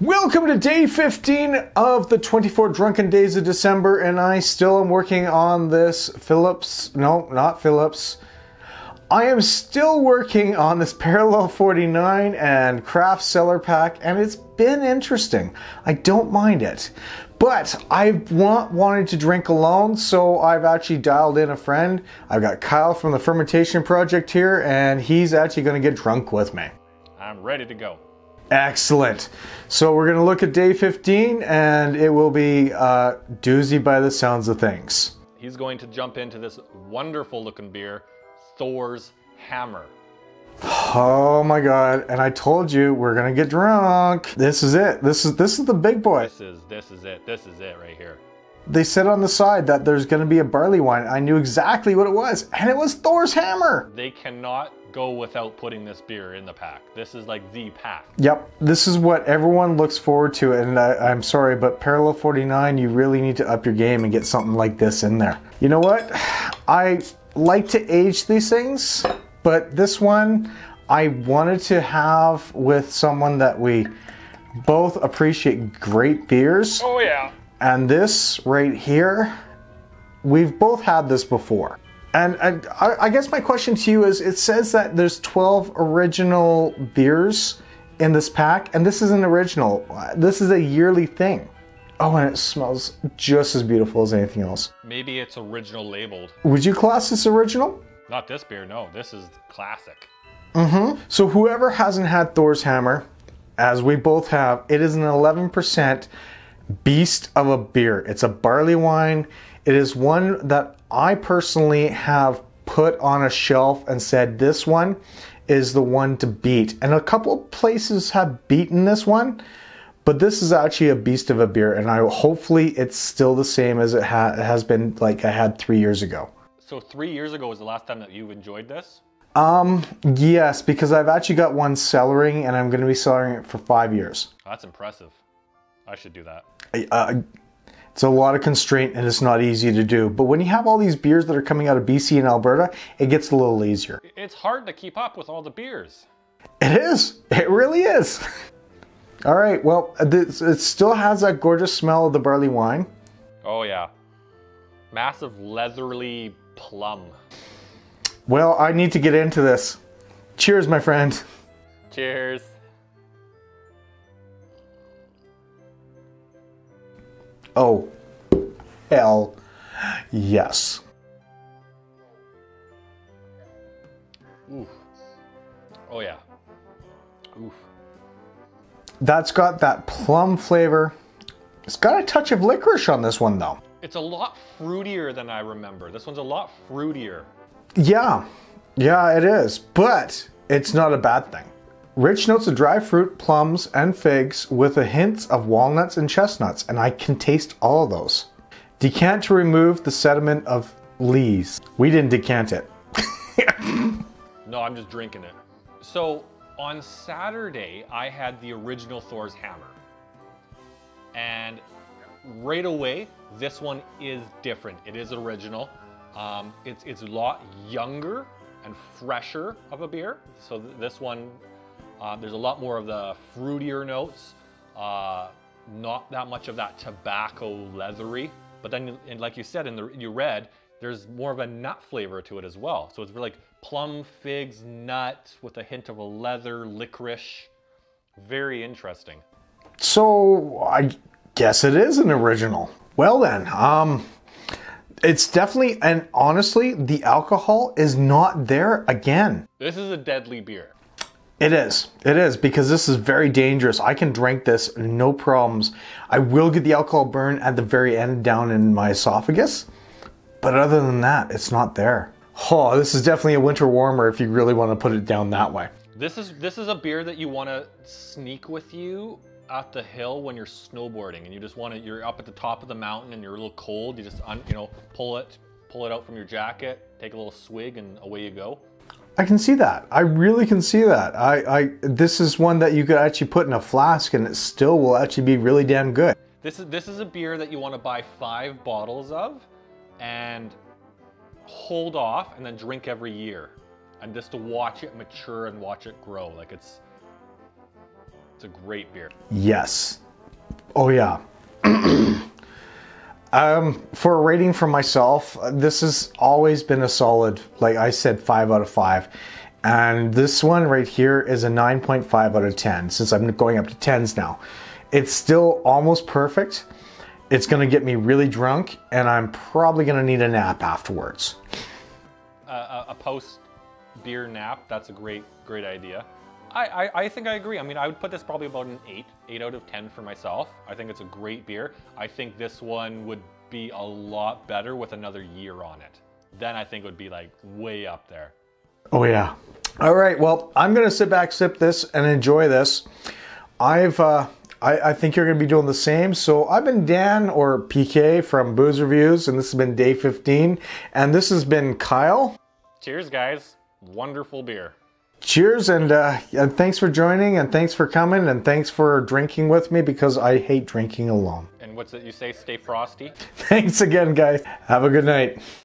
Welcome to day 15 of the 24 drunken days of December, and I still am working on this I am still working on this Parallel 49 and Craft Cellar Pack, and it's been interesting. I don't mind it. But I've not wanted to drink alone, so I've actually dialed in a friend. I've got Kyle from the Fermentation Project here, and he's actually going to get drunk with me. I'm ready to go. Excellent. So we're going to look at day 15, and it will be doozy by the sounds of things. He's going to jump into this wonderful looking beer, Thor's Hammer. Oh my god, and I told you we're going to get drunk. This is it. This is the big boy. This is it right here. They said on the side that there's going to be a barley wine. I knew exactly what it was, and it was Thor's Hammer. They cannot go without putting this beer in the pack. This is like the pack. Yep, this is what everyone looks forward to, and I'm sorry, but Parallel 49, you really need to up your game and get something like this in there. You know what? I like to age these things, but this one I wanted to have with someone that we both appreciate great beers. Oh yeah. And this right here, we've both had this before. And I guess my question to you is, it says that there's 12 original beers in this pack, and this is an original. This is a yearly thing. Oh, and it smells just as beautiful as anything else. Maybe it's original labeled. Would you class this original? Not this beer, no. This is classic. So whoever hasn't had Thor's Hammer, as we both have, it is an 11% beast of a beer. It's a barley wine. It is one that I personally have put on a shelf and said this one is the one to beat. And a couple of places have beaten this one, but this is actually a beast of a beer, and hopefully it's still the same as it has been like I had 3 years ago. So 3 years ago was the last time that you've enjoyed this? Yes, because I've actually got one cellaring, and I'm going to be cellaring it for 5 years. Oh, that's impressive. I should do that. It's a lot of constraint, and it's not easy to do. But when you have all these beers that are coming out of BC and Alberta, it gets a little easier. It's hard to keep up with all the beers. It is. It really is. All right. Well, it still has that gorgeous smell of the barley wine. Oh yeah. Massive leathery plum. Well, I need to get into this. Cheers, my friend. Cheers. Oh, hell yes. Oof. Oh yeah. Oof. That's got that plum flavor. It's got a touch of licorice on this one though. It's a lot fruitier than I remember. This one's a lot fruitier. Yeah, it is, but it's not a bad thing. Rich notes of dry fruit, plums, and figs with a hint of walnuts and chestnuts, and I can taste all of those. Decant to remove the sediment of lees. We didn't decant it. No, I'm just drinking it. So on Saturday, I had the original Thor's Hammer. And right away, this one is different. It is original. It's a lot younger and fresher of a beer. So this one, there's a lot more of the fruitier notes, not that much of that tobacco leathery. But then, and like you said, you read, there's more of a nut flavor to it as well. So it's like plum, figs, nut with a hint of a leather, licorice. Very interesting. So I guess it is an original. Well then, it's definitely, and honestly, the alcohol is not there again. This is a deadly beer. It is, because this is very dangerous. I can drink this, no problems. I will get the alcohol burn at the very end down in my esophagus, but other than that, it's not there. Oh, this is definitely a winter warmer if you really want to put it down that way. This is a beer that you want to sneak with you at the hill when you're snowboarding, and you just want to, you're up at the top of the mountain and you're a little cold. You just, pull it out from your jacket, take a little swig, and away you go. I can see that. I really can see that. This is one that you could actually put in a flask and it still will actually be really damn good. This is a beer that you want to buy 5 bottles of and hold off and then drink every year, and just to watch it mature and watch it grow. Like It's a great beer. Yes. Oh yeah. For a rating for myself, this has always been a solid, like I said, 5 out of 5. And this one right here is a 9.5 out of 10, since I'm going up to 10s now. It's still almost perfect. It's gonna get me really drunk, and I'm probably gonna need a nap afterwards. A post beer nap, that's a great idea. I think I agree. I mean, I would put this probably about an 8 out of 10 for myself. I think it's a great beer. I think this one would be a lot better with another year on it. Then I think it would be like way up there. Oh yeah. All right, well, I'm gonna sit back, sip this, and enjoy this. I think you're gonna be doing the same. So I've been Dan, or PK, from Booze Reviews, and this has been day 15. And this has been Kyle. Cheers, guys. Wonderful beer. Cheers, and thanks for joining, and thanks for coming, and thanks for drinking with me, because I hate drinking alone. And what's it you say? Stay frosty? Thanks again, guys. Have a good night.